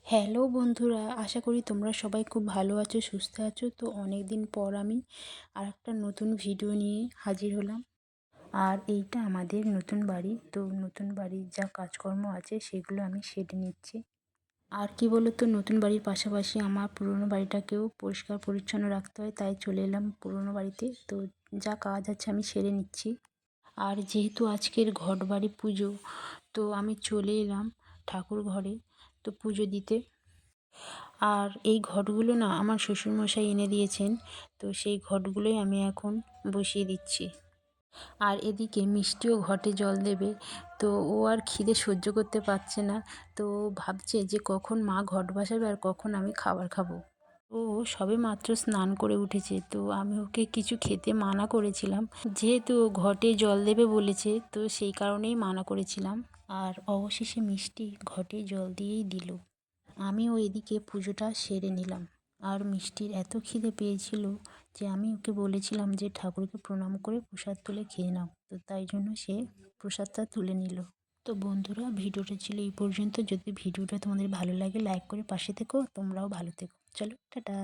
Hello বন্ধুরা, আশা করি তোমরা সবাই খুব ভালো আছো, সুস্থ আছো। তো অনেক দিন পর আমি আরেকটা নতুন ভিডিও নিয়ে হাজির হলাম। আর এইটা আমাদের নতুন বাড়ি। তো নতুন বাড়ির যা কাজকর্ম আছে সেগুলো আমি সেরে নিচ্ছি। আর কি বলো তো, নতুন বাড়ির পাশাপাশি আমার পুরনো বাড়িটাকেও পরিষ্কার পরিচ্ছন্ন রাখতে হয়, তাই চলে এলাম পুরনো বাড়িতে। তো যা কাজ আছে আমি সেরে নিচ্ছি। আর যেহেতু আজকের ঘটবাড়ি পুজো, তো আমি চলে এলাম ঠাকুর ঘরে তো পুজো দিতে। আর এই ঘটগুলো না আমার শ্বশুরমশাই এনে দিয়েছেন। তো সেই ঘটগুলোই আমি এখন বসিয়ে দিচ্ছি। আর এদিকে মিষ্টিও ঘটে জল দেবে। তো ও আর খিদে সহ্য করতে পারছে না। তো ও ভাবছে যে কখন মা ঘট বসাবে আর কখন আমি খাবার খাবো। ও সবে মাত্র স্নান করে উঠেছে, তো আমি ওকে কিছু খেতে মানা করেছিলাম। যেহেতু ও ঘটে জল দেবে বলেছে, তো সেই কারণেই মানা করেছিলাম। আর অবশেষে মিষ্টি ঘটে জল দিয়েই দিল। আমিও এদিকে পুজোটা সেরে নিলাম। আর মিষ্টির এত খিদে পেয়েছিল যে আমি ওকে বলেছিলাম যে ঠাকুরকে প্রণাম করে প্রসাদ তুলে খেয়ে নাও। তো তাই জন্য সে প্রসাদটা তুলে নিল। তো বন্ধুরা, ভিডিওটা ছিল এই পর্যন্ত। যদি ভিডিওটা তোমাদের ভালো লাগে লাইক করে পাশে থেকো, তোমরাও ভালো থেকো। চলো টাটা।